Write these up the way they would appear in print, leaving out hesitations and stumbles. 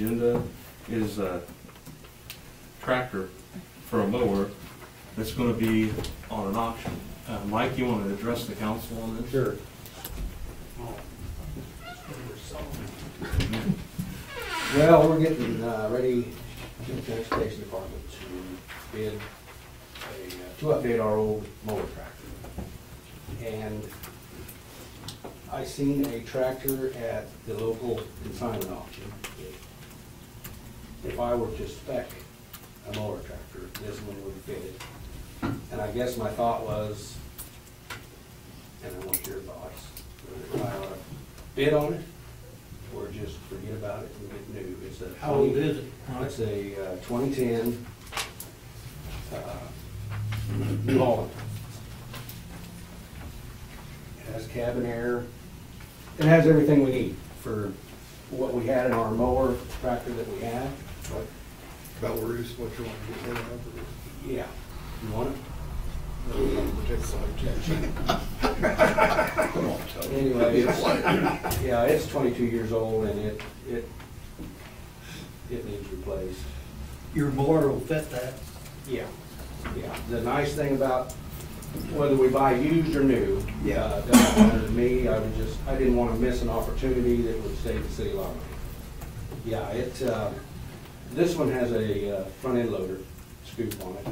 agenda is a tractor for a mower that's going to be on an auction. Mike, you want to address the council on this? Sure. Well, we're getting ready to the transportation department to bid to update our old mower tractor. And I seen a tractor at the local consignment auction. If I were to spec a mower tractor, this one would fit it. And I guess my thought was, and I want your thoughts, whether I ought to bid on it or just forget about it and get new. It's a How old is it? It's a 2010 New Holland. It has cabin air. It has everything we need for what we had in our mower tractor that we had. About what you want to get rid of? Yeah. You want it? Come on, Tony. Anyway, yeah, it's 22 years old and it needs replaced. Your mower will fit that. Yeah, yeah. The nice thing about whether we buy used or new, doesn't matter to me. I didn't want to miss an opportunity that would save the city a lot of money. Yeah, this one has a front end loader scoop on it,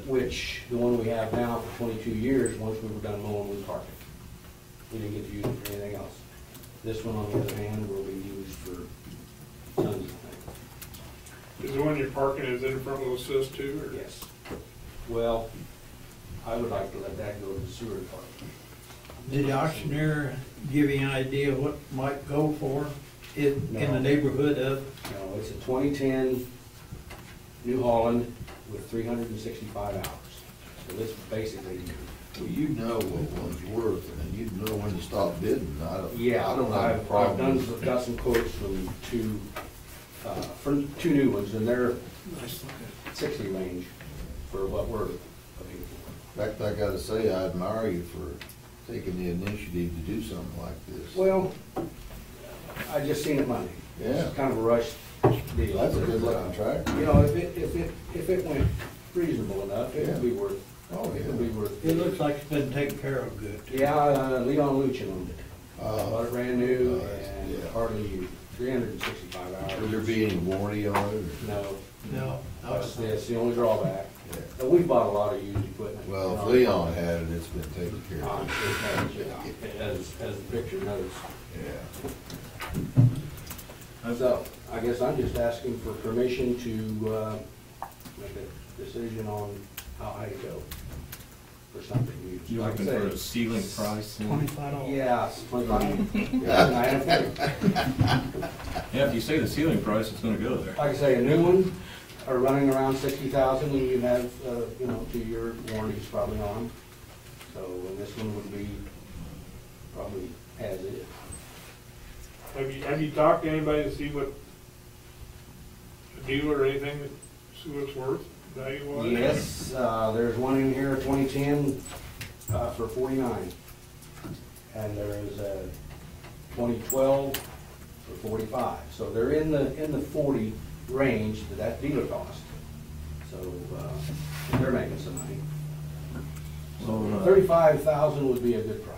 which the one we have now for 22 years, once we were done mowing, we parked it. We didn't get to use it for anything else. This one, on the other hand, will be used for tons of things. Is the one you're parking, is it in front of assist too, or? Yes. Well, I would like to let that go to the sewer department. Did the auctioneer give you an idea of what might go for it in No. the neighborhood of? No, it's a 2010 New Holland with 365 hours. So this is basically new. Well, you know what one's worth, and you know when to stop bidding. I don't have a I've problem. got some quotes from two new ones, and they're 60 range for what we're looking for. In fact, I gotta say, I admire you for taking the initiative to do something like this. Well, I just seen it Monday. Yeah. It's kind of a rush deal. That's a good looking tractor. You know, if it went reasonable enough, it would be worth. Oh, It would yeah. be worth. It looks like it's been taken care of good. Yeah, Leon Luchin owned it. Bought it brand new and yeah. hardly used. 365 hours. Would there be any warranty on it? or- No. No. That's the only drawback. Yeah. And we've bought a lot of used equipment. Well, if Leon had it, it's been taken care Uh, of. it has, as the picture notes. Yeah. So, I guess I'm just asking for permission to make a decision on how high to go for something used. You're Like I looking for a say, ceiling price? $25. yeah, it's 25. Yeah, and I have to- Yeah, if you say the ceiling price, it's going to go there. Like I say, a new one are running around 60,000, and you have, 2-year warranties probably on them. So, and this one would be probably as is. Have you talked to anybody to see what, a dealer or anything, that see what it's worth, value-wise? Yes, there's one in here, 2010, for 49. And there is a 2012 for 45. So they're in the 40 range to that dealer cost. So, they're making some money. So, 35,000 would be a good price,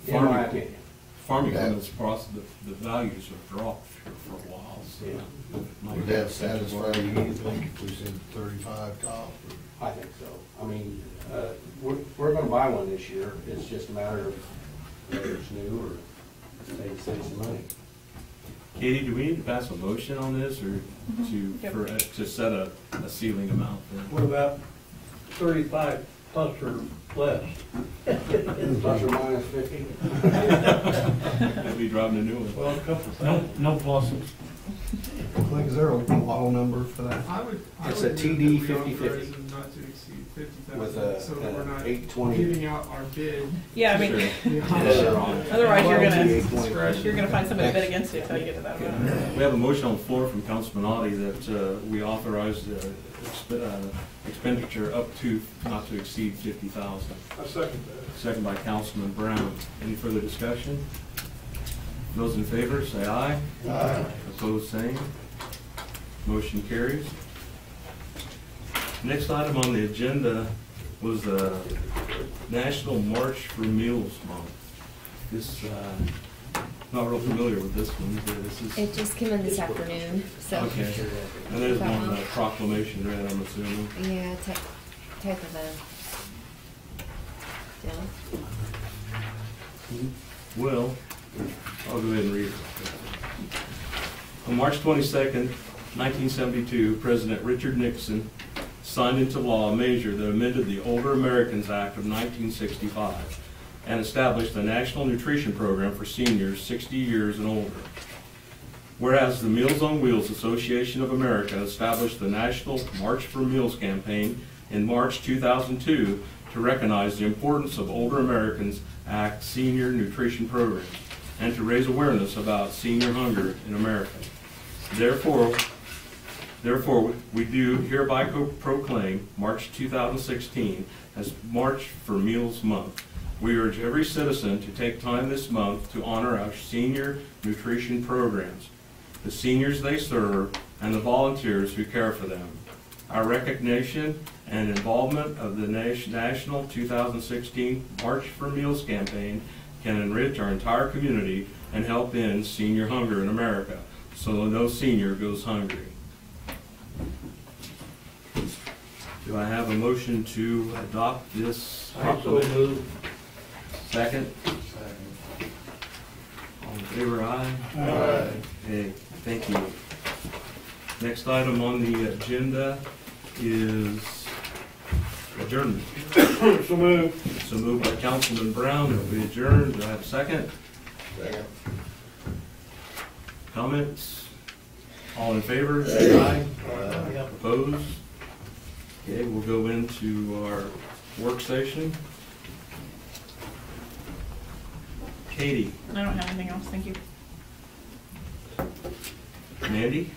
in my opinion. farming equipment's process, the values have dropped here for a while, so. Yeah. Would that satisfy you, you think, if we said 35 top? I think so. I mean, we're gonna buy one this year. It's just a matter of whether it's new or save some money. Katie, do we need to pass a motion on this, or to set a ceiling amount? What about 35 plus or less? Plus or minus 50. We'll be driving a new one. Well, a couple thousand. No pluses. Like, is there a model number for that? It's a TD 5050 Not to exceed 50,000. with So that we're a not 820. giving out our bid. Yeah, I mean, Sure. otherwise Well, you're gonna find somebody to bid against you until you get to that amount. We have a motion on the floor from Councilman Oddie that we authorize expenditure up to, not to exceed 50,000. I second that. Second by Councilman Brown. Any further discussion? Those in favor, say aye. Aye. Opposed, same. Motion carries. Next item on the agenda was National March for Meals Month. This, not real familiar with this one, but this is, It just came in this afternoon, so. okay. And there's one proclamation read, I'm assuming. Yeah, type of a deal. Well, I'll go ahead and read it. On March 22nd, 1972, President Richard Nixon signed into law a measure that amended the Older Americans Act of 1965 and established a national nutrition program for seniors 60 years and older. Whereas the Meals on Wheels Association of America established the National March for Meals campaign in March 2002 to recognize the importance of Older Americans Act senior nutrition programs and to raise awareness about senior hunger in America. Therefore, we do hereby proclaim March 2016 as March for Meals Month. We urge every citizen to take time this month to honor our senior nutrition programs, the seniors they serve, and the volunteers who care for them. Our recognition and involvement of the National 2016 March for Meals campaign can enrich our entire community and help end senior hunger in America, so no senior goes hungry. Do I have a motion to adopt this proclamation? Second? All in favor, aye? Aye. Okay, thank you. Next item on the agenda is adjournment. So moved. So moved by Councilman Brown that we adjourn. Do I have a second? Second. Comments? All in favor, say aye. Opposed? Okay, we'll go into our work session. Katie, I don't have anything else, thank you. Mandy?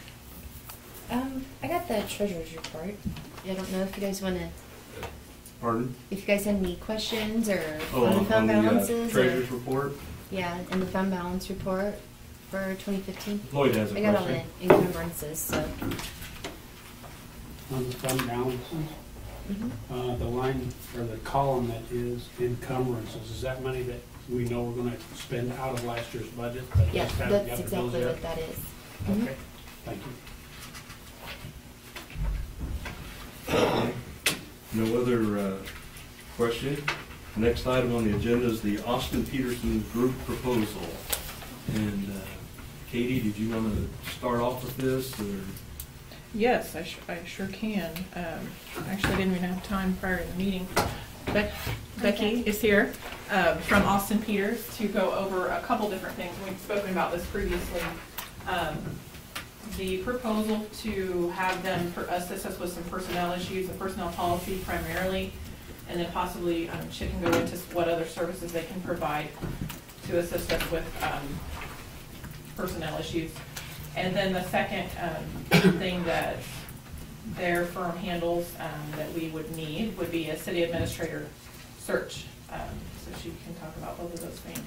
I got the treasurer's report. I don't know if you guys wanna, Pardon? if you guys had any questions or Oh, on the fund the balances or, treasurer's report? yeah, and the fund balance report for 2015. Lloyd has a I got all the question. encumbrances, so. On the fund balances, Mhm. the line or the column that is encumbrances, is that money that we know we're gonna spend out of last year's budget? but Yeah, just haven't that's got the bills exactly yet? what that is. Mhm. Okay, thank you. No other question? Next item on the agenda is the Austin Peterson Group proposal. And Katie, did you want to start off with this, or? Yes, I sure can. Actually, I didn't even have time prior to the meeting. Becky is here from Austin Peters to go over a couple different things. We've spoken about this previously. The proposal to have them assist us with some personnel issues, a personnel policy primarily, and then possibly Chip can go into what other services they can provide to assist us with personnel issues. And then the second thing that their firm handles that we would need would be a city administrator search. So she can talk about both of those things.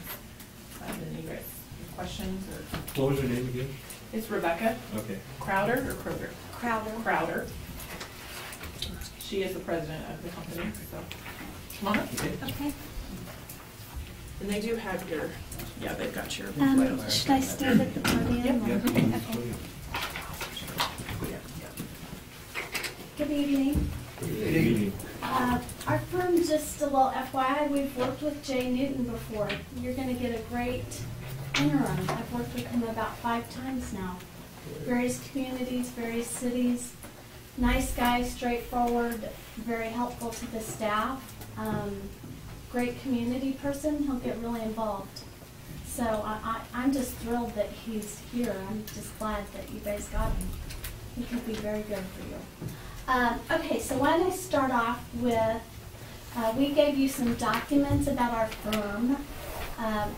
Then you guys have questions or? What was your name again? It's Rebecca Okay. Crowder or Kroger? Crowder. Crowder. She is the president of the company, so. Come on up. Okay. Okay. And they do have your, yeah, they've got your. Should I stand at the podium? Yep. Okay. Good evening. Good evening. Our firm, just a little FYI, we've worked with Jay Newton before. You're going to get a great interim. I've worked with him about 5 times now. Various communities, various cities. Nice guy, straightforward, very helpful to the staff. Great community person. He'll get really involved. So I'm just thrilled that he's here. I'm just glad that you guys got him. He could be very good for you. Okay, so why don't I start off with, we gave you some documents about our firm.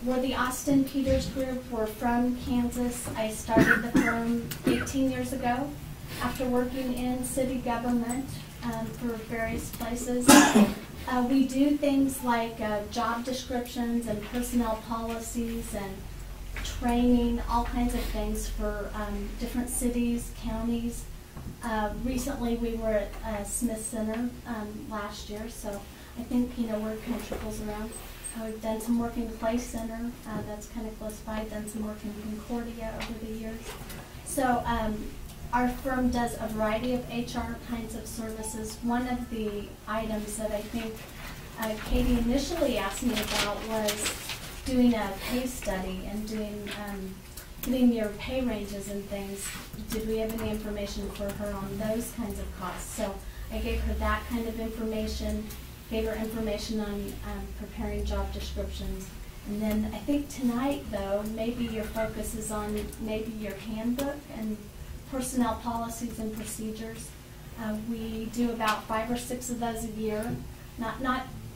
We're the Austin Peters Group. We're from Kansas. I started the firm 18 years ago after working in city government for various places. We do things like job descriptions and personnel policies and training, all kinds of things for different cities, counties. Recently, we were at Smith Center last year, so I think, you know, word kind of trickles around. We've done some work in Clay Center, that's kind of close by, done some work in Concordia over the years. So our firm does a variety of HR kinds of services. One of the items that I think Katie initially asked me about was doing a pay study and doing getting your pay ranges and things. Did we have any information for her on those kinds of costs? So I gave her that kind of information, gave her information on preparing job descriptions. And then I think tonight, though, maybe your focus is on maybe your handbook and personnel policies and procedures. We do about 5 or 6 of those a year. Not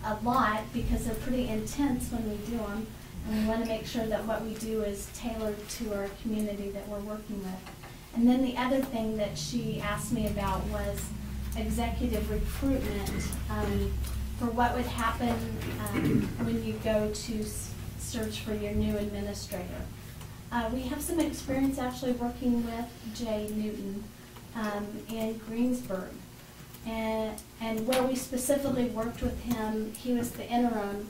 a lot, because they're pretty intense when we do them. And we want to make sure that what we do is tailored to our community that we're working with. And then the other thing that she asked me about was executive recruitment for what would happen when you go to search for your new administrator. We have some experience actually working with Jay Newton in Greensburg. And where we specifically worked with him, he was the interim.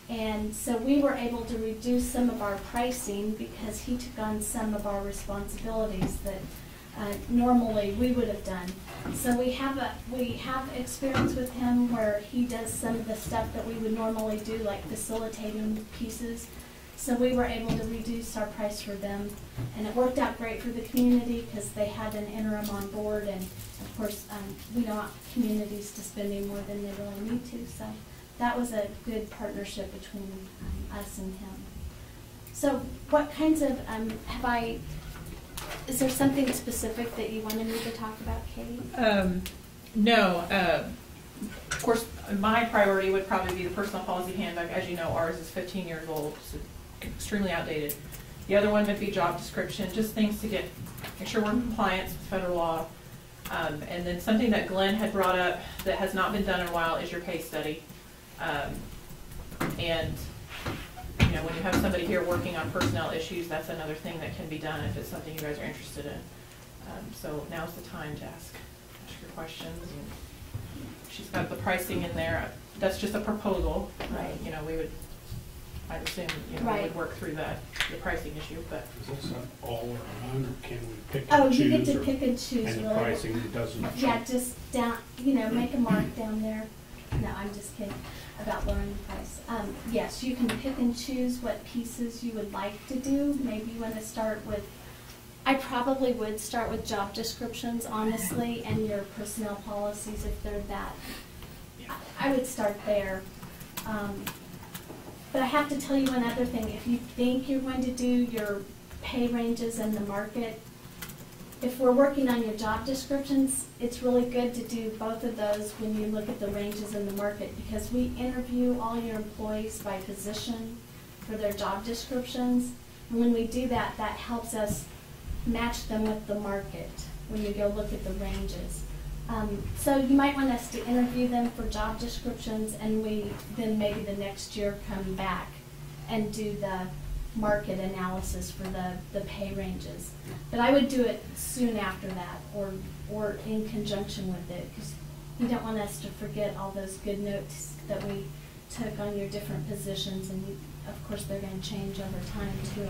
And so we were able to reduce some of our pricing because he took on some of our responsibilities that normally we would have done. So we have experience with him where he does some of the stuff that we would normally do, like facilitating pieces. So we were able to reduce our price for them, and it worked out great for the community because they had an interim on board, and of course we don't want communities to spend any more than they really need to. So that was a good partnership between us and him. So what kinds of, is there something specific that you wanted me to talk about, Katie? No. Of course, my priority would probably be the personal policy handbook. As you know, ours is 15 years old, so extremely outdated. The other one would be job description, just things to make sure we're in compliance with federal law. And then something that Glenn had brought up that has not been done in a while is your pay study. And you know, when you have somebody here working on personnel issues, that's another thing that can be done if it's something you guys are interested in. So now's the time to ask your questions. And she's got the pricing in there. That's just a proposal. Right. You know, I'd assume, you know, Right. we would work through the pricing issue, but. Is this all or none, or can we pick Oh, and choose? you get to or- pick and choose, And the really. pricing doesn't. Yeah, just down, you know, make a mark down there. No, I'm just kidding about lowering the price. Yes, you can pick and choose what pieces you would like to do. Maybe you want to start with, I probably would start with job descriptions, honestly, and your personnel policies if they're that. I would start there. But I have to tell you one other thing. If you think you're going to do your pay ranges and the market, if we're working on your job descriptions, it's really good to do both of those when you look at the ranges in the market, because we interview all your employees by position for their job descriptions. And when we do that, that helps us match them with the market when you go look at the ranges. So you might want us to interview them for job descriptions, and we then maybe the next year come back and do the market analysis for the pay ranges. But I would do it soon after that, or in conjunction with it, because you don't want us to forget all those good notes that we took on your different positions, and of course they're going to change over time too.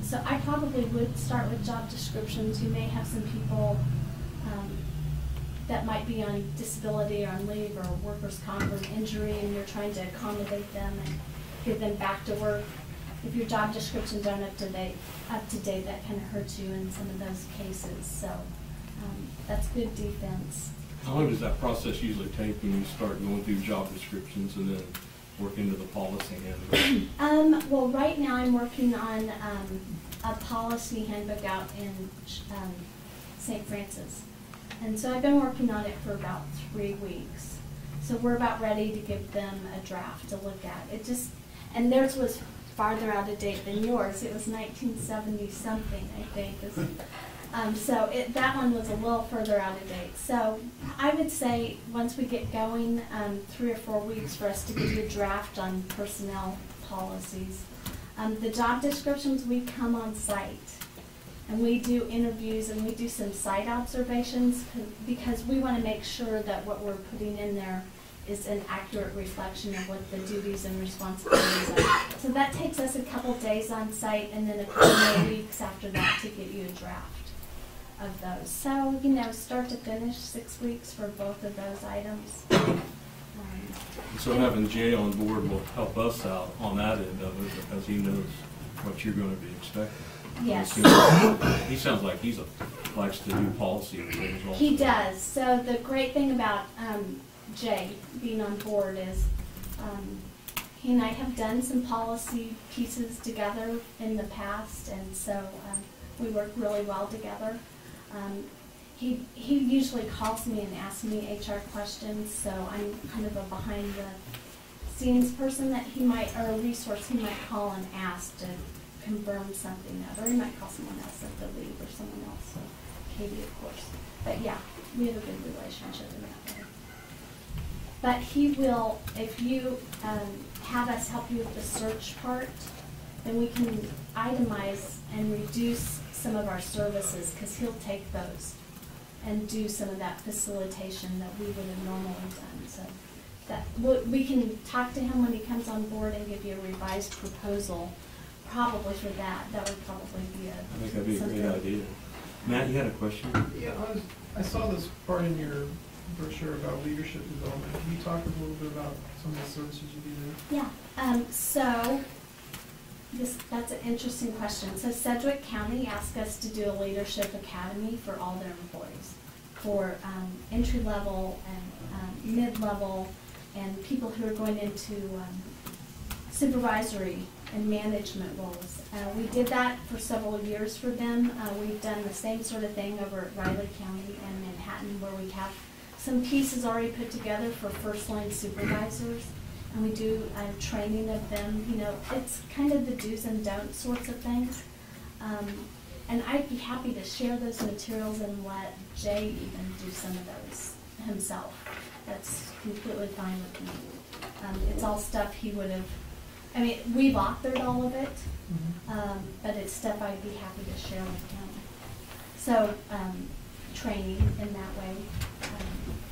So I probably would start with job descriptions. You may have some people that might be on disability or on leave or workers' comp or injury, and you're trying to accommodate them and get them back to work. If your job descriptions aren't up to date, that kind of hurts you in some of those cases. So that's good defense. How long does that process usually take when you start going through job descriptions and then work into the policy handbook? Well, right now I'm working on a policy handbook out in St. Francis. And so I've been working on it for about 3 weeks. So we're about ready to give them a draft to look at. And theirs was farther out of date than yours. It was 1970 something, I think. So that one was a little further out of date. So I would say once we get going, 3 or 4 weeks for us to give you a draft on personnel policies. The job descriptions, we come on site and we do interviews and we do some site observations because we want to make sure that what we're putting in there is an accurate reflection of what the duties and responsibilities are. So that takes us a couple days on site and then a couple more weeks after that to get you a draft of those. So, you know, start to finish, 6 weeks for both of those items. So having Jay on board will help us out on that end of it because he knows what you're going to be expecting. Yes. He sounds like likes to do policy and things also. He does. So the great thing about Jay being on board is he and I have done some policy pieces together in the past, and so we work really well together. He usually calls me and asks me HR questions, so I'm kind of a behind the scenes person that he might, or a resource he might call and ask to confirm something out, or he might call someone else at the league or someone else, so Katie, of course. But yeah, we have a good relationship in that way. But he will, if you have us help you with the search part, then we can itemize and reduce some of our services, because he'll take those and do some of that facilitation that we would have normally done. So that we can talk to him when he comes on board and give you a revised proposal. Probably for that, that would probably be I think that'd be a great idea. Matt, you had a question? Yeah, I saw this part in your brochure about leadership development. Can you talk a little bit about some of the services you do there? Yeah, so that's an interesting question. So Sedgwick County asked us to do a leadership academy for all their employees, for entry level and mid-level and people who are going into supervisory and management roles. We did that for several years for them. We've done the same sort of thing over at Riley County and Manhattan, where we have some pieces already put together for first line supervisors, and we do training of them. You know, it's kind of the do's and don'ts sorts of things. And I'd be happy to share those materials and let Jay even do some of those himself. That's completely fine with me. It's all stuff he would have, I mean, we've authored all of it, but it's stuff I'd be happy to share with him. So training in that way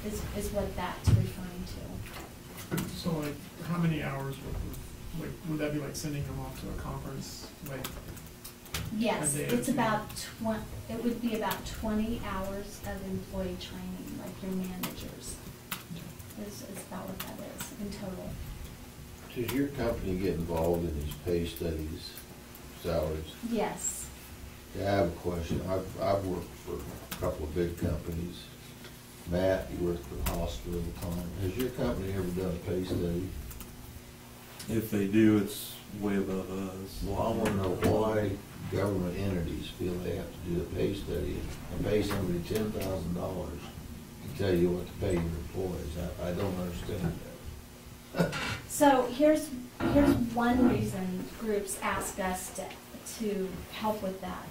is what that's referring to. So like, how many hours would that be like sending them off to a conference, like? Yes, a day or it's two? about it would be about 20 hours of employee training, like your managers. Is about what that is in total. Does your company get involved in these pay studies, salaries? Yes. Yeah, I have a question. I've worked for a couple of big companies. Matt, you worked for the hospital at the time. Has your company ever done a pay study? If they do, it's way above us. Well, I want to know why government entities feel they have to do a pay study and pay somebody $10,000 to tell you what to pay your employees. I don't understand that. So here's one reason groups ask us to help with that.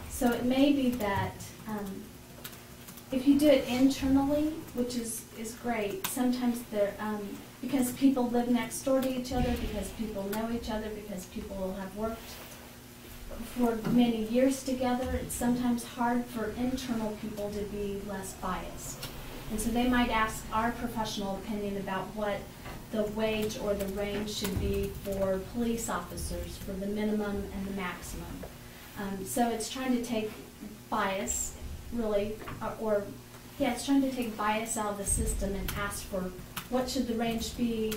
So it may be that if you do it internally, which is great, sometimes they're because people live next door to each other, because people know each other, because people have worked for many years together, it's sometimes hard for internal people to be less biased. And so they might ask our professional opinion about what the wage or the range should be for police officers, for the minimum and the maximum. So it's trying to take bias, really, it's trying to take bias out of the system and ask for what should the range be.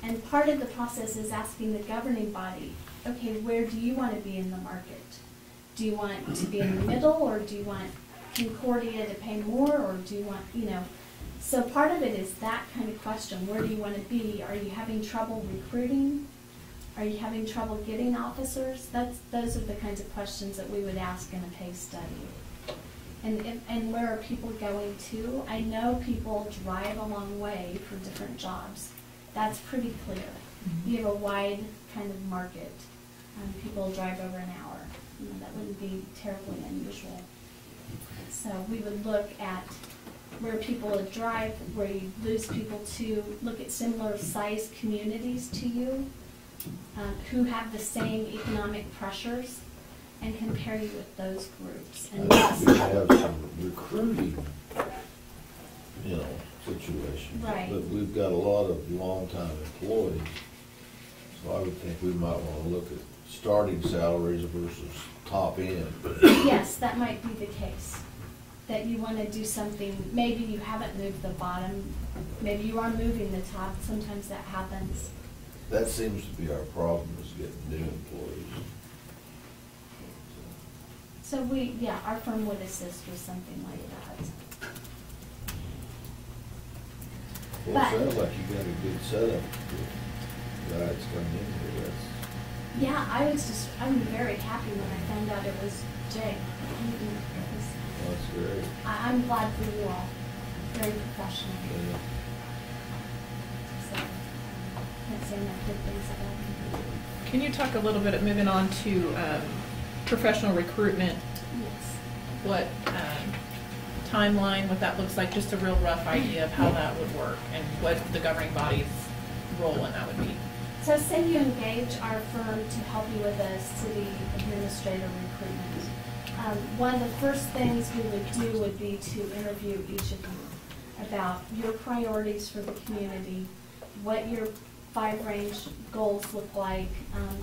And part of the process is asking the governing body, okay, where do you want to be in the market? Do you want to be in the middle, or do you want Concordia to pay more, or do you want, so part of it is that kind of question. Where do you want to be? Are you having trouble recruiting? Are you having trouble getting officers? Those are the kinds of questions that we would ask in a pay study. And where are people going to? I know people drive a long way for different jobs. That's pretty clear. You have a wide kind of market. People drive over an hour. That wouldn't be terribly unusual. So we would look at where people would drive, where you lose people to, look at similar sized communities to you, who have the same economic pressures and compare you with those groups. I And think we yes, have some recruiting, situations. Right. But we've got a lot of longtime employees, so I would think we might wanna look at starting salaries versus top end. yes, that might be the case. That you want to do something, maybe you haven't moved the bottom, maybe you are moving the top, sometimes that happens. That seems to be our problem, is getting new employees. So our firm would assist with something like that. Well, But- it sounds like you got a good setup with guys coming in here, Yeah, I'm very happy when I found out it was Jay. that's great. I'm glad for you all, very professional. Yeah. So, can't say enough good things about him. Can you talk a little bit, moving on to professional recruitment, Yes. what timeline, what that looks like, just a real rough idea of how that would work and what the governing body's role in that would be? So say you engage our firm to help you with a city administrator recruitment. One of the first things we would do would be to interview each of you about your priorities for the community, what your 5-range goals look like,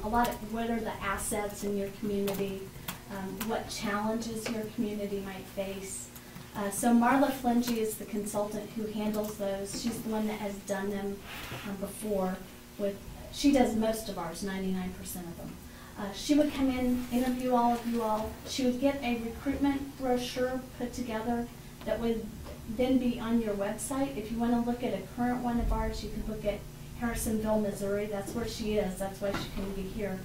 what are the assets in your community, what challenges your community might face. So Marla Flingy is the consultant who handles those. She's the one that has done them before. She does most of ours, 99% of them. She would come in, interview all of you all. She would get a recruitment brochure put together that would then be on your website. If you want to look at a current one of ours, you could look at Harrisonville, Missouri. That's where she is. That's why she couldn't be here.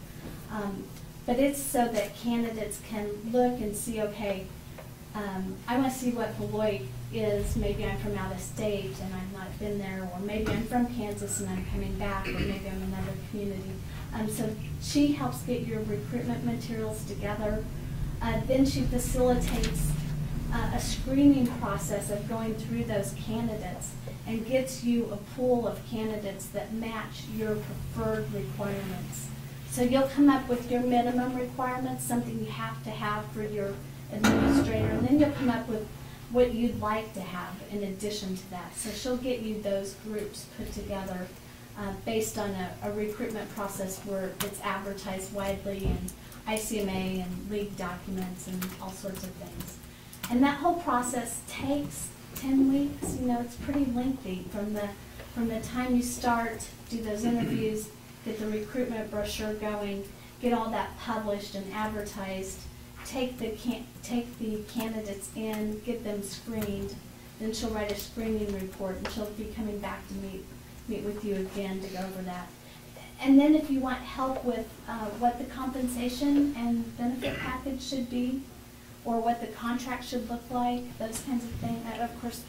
But it's so that candidates can look and see, okay, I want to see what Beloit is. Maybe I'm from out of state and I've not been there, or maybe I'm from Kansas and I'm coming back, or maybe I'm in another community. So she helps get your recruitment materials together. Then she facilitates a screening process of going through those candidates and gets you a pool of candidates that match your preferred requirements. So you'll come up with your minimum requirements, something you have to have for your administrator, and then you'll come up with what you'd like to have in addition to that. So she'll get you those groups put together based on a recruitment process where it's advertised widely in ICMA and league documents and all sorts of things. And that whole process takes 10 weeks. It's pretty lengthy from the time you start, do those interviews, get the recruitment brochure going, get all that published and advertised, take the candidates in, get them screened, then she'll write a screening report, and she'll be coming back to meet with you again to go over that. And then if you want help with what the compensation and benefit package should be, or what the contract should look like, those kinds of things, of course,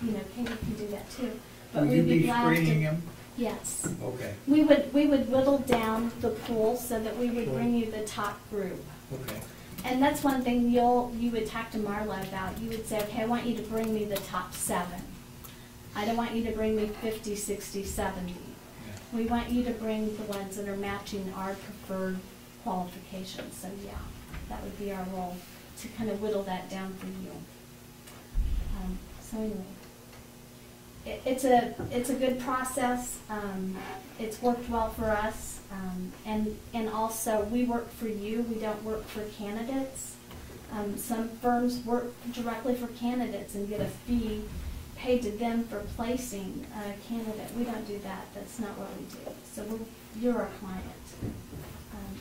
Katie can do that too. But Will we'd you be be glad screening to. them? Yes. Okay, We would whittle down the pool so that we would bring you the top group. okay. And that's one thing you would talk to Marla about. You would say, okay, I want you to bring me the top 7. I don't want you to bring me 50, 60, 70. We want you to bring the ones that are matching our preferred qualifications. So yeah, that would be our role, to kind of whittle that down for you. So anyway, it's a good process. It's worked well for us. And also, we work for you. We don't work for candidates. Some firms work directly for candidates and get a fee paid to them for placing a candidate. We don't do that. That's not what we do. So you're our client.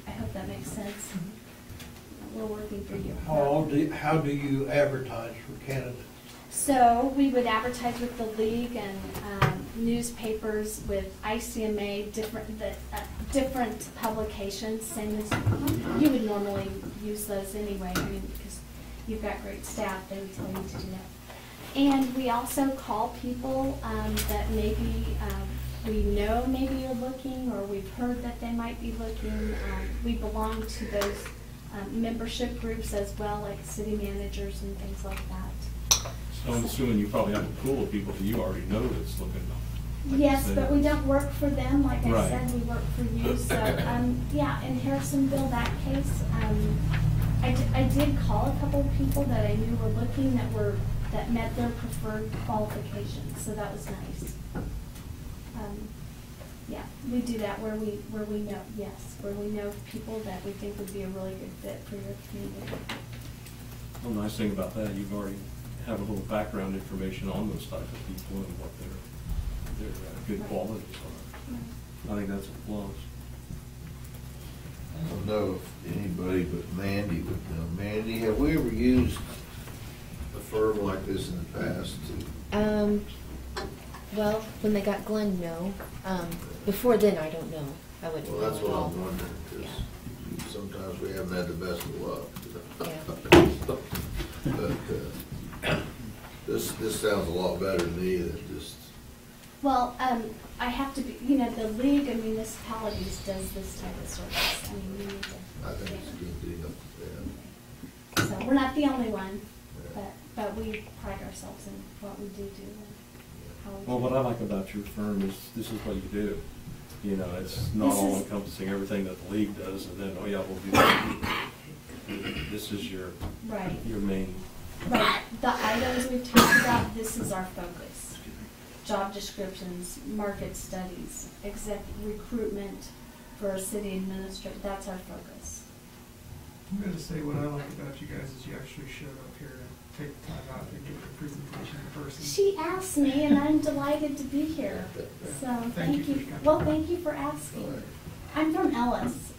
I hope that makes sense. We're working for you. How do you advertise for candidates? So we would advertise with the league and newspapers, with ICMA, different publications, same as you would normally use those anyway. Because you've got great staff, they would tell you to do that. And we also call people that maybe we know maybe you're looking, or we've heard that they might be looking. We belong to those membership groups as well, like city managers and things like that. So I'm assuming you probably have a pool of people that you already know that's looking. Yes, say. but we don't work for them, like I Right. said, we work for you, so, yeah, in Harrisonville, that case, I did call a couple of people that I knew were looking that met their preferred qualifications, so that was nice. Yeah, we do that where we know, yes, where we know people that we think would be a really good fit for your community. Well, the nice thing about that, you've already have a little background information on those type of people and what their good qualities are. I think that's a plus. I don't know if anybody but Mandy would know. Mandy, have we ever used a firm like this in the past to? Well, when they got Glenn, no. Before then, I don't know. I wouldn't Well, know that's at what all. I'm wondering, because sometimes we haven't had the best of luck. But, this sounds a lot better to me than just, Well, I have to be, the League of Municipalities does this type of service. I mean, we need to. I think it's a good deal, yeah. So we're not the only one, but we pride ourselves in what we do and how we do. Well, what I like about your firm is this is what you do. You know, it's not This all is- encompassing everything that the league does, and then, oh yeah, we'll do that. This is your Right. main. Right, the items we've talked about, this is our focus. Job descriptions, market studies, recruitment for a city administrator, that's our focus. I'm gonna say what I like about you guys is you actually showed up here to take the time out and give a presentation in person. She asked me and I'm delighted to be here, so Thank thank you for you. coming. Well, thank you for asking. I'm from Ellis,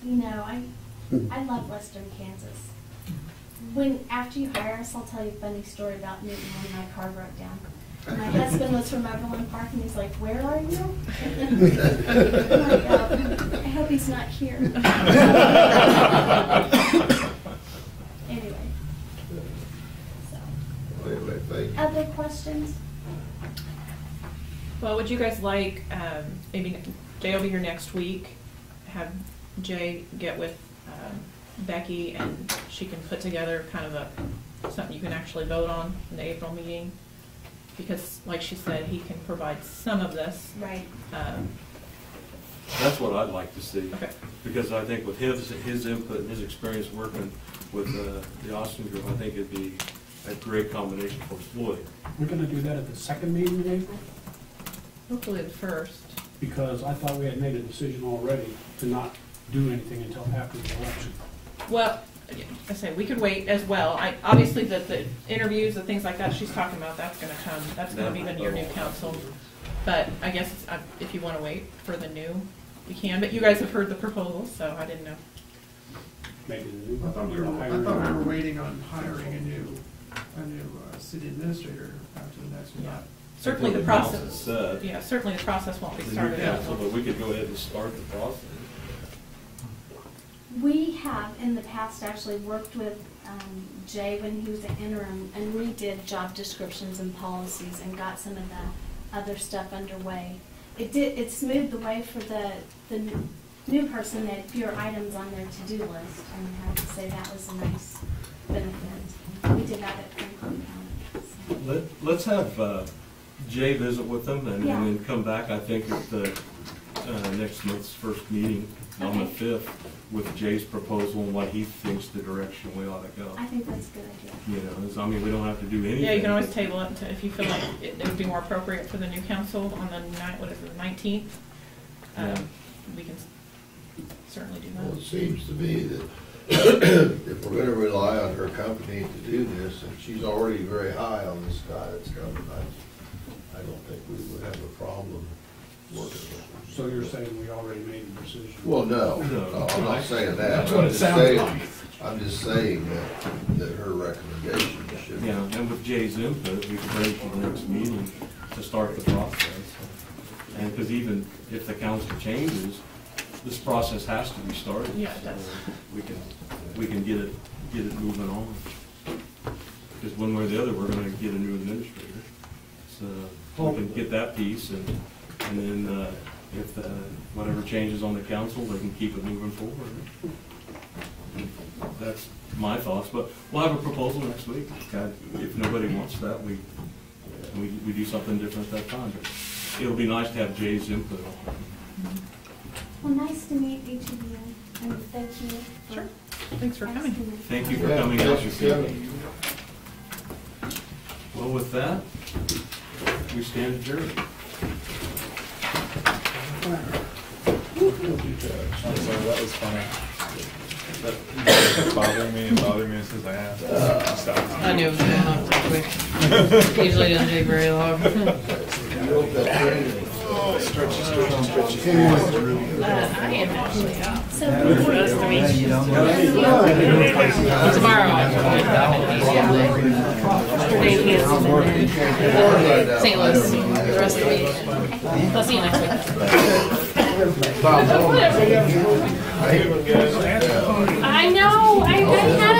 I love Western Kansas. After you hire us, I'll tell you a funny story about Newton when my car broke down. My husband was from Overland Park and he's like, "Where are you?" I'm like, I hope he's not here. Anyway. So, Anyway, thank you. other questions? Well, would you guys like, maybe Jay will be here next week, have Jay get with Becky and she can put together kind of something you can actually vote on in the April meeting? Because like she said, he can provide some of this. Right. That's what I'd like to see. Okay. Because I think with his input and his experience working with the Austin group, I think it'd be a great combination for Floyd. We're gonna do that at the second meeting in April? Hopefully the first. Because I thought we had made a decision already to not do anything until after the election. Well, I say, we could wait as well. Obviously, the interviews, the things like that she's talking about, that's gonna be the your new council. But I guess if you wanna wait for the new, you can, but you guys have heard the proposal, so I didn't know. Maybe the new. I thought we were waiting on hiring a new city administrator after the next one. Yeah. Certainly the Until the council process, said. yeah, certainly the process won't be The new started council, until. but we could go ahead and start the process. We have in the past actually worked with Jay when he was an interim and redid job descriptions and policies and got some of the other stuff underway. It smoothed the way for the new person that had fewer items on their to-do list, and I have to say that was a nice benefit. We did that at Franklin County. So. Let's have Jay visit with them and Yeah. then come back, I think, at the next month's first meeting on the Okay. 5th with Jay's proposal and what he thinks the direction we ought to go. I think that's a good idea. You know, I mean, we don't have to do anything. Yeah, you can always but- table it until, if you feel like it would be more appropriate for the new council on the 19th. Yeah. We can certainly do Well, it that. seems to me that if we're gonna rely on her company to do this, and she's already very high on this guy that's coming, I don't think we would have a problem working with her. So you're saying we already made the decision? Well, no, No. I'm not saying that. That's what it sounds like. I'm just saying that her recommendation should. Yeah, and with Jay's input, we can ready for the next meeting to start the process. And because even if the council changes, this process has to be started. Yeah, it does. So we can get it moving on. Because one way or the other, we're gonna get a new administrator. So we can get that piece and then if whatever changes on the council, they can keep it moving forward. That's my thoughts, but we'll have a proposal next week. If nobody wants that, we do something different at that time. But it'll be nice to have Jay's input on it. Well, nice to meet each of you, and thank you. for Sure. Thanks for coming. asking me. Thank you for Yeah, coming out thanks this for evening. Well, with that, we stand adjourned. I'm sorry, that was funny. That kept bothering me and bothering me since I asked. I knew it was going on so quick. Usually doesn't take very long. I am actually out. So, Nice to meet you. Tomorrow. Dave Hanson and then St. Louis the rest of the week. I'll see you next week. I know, I had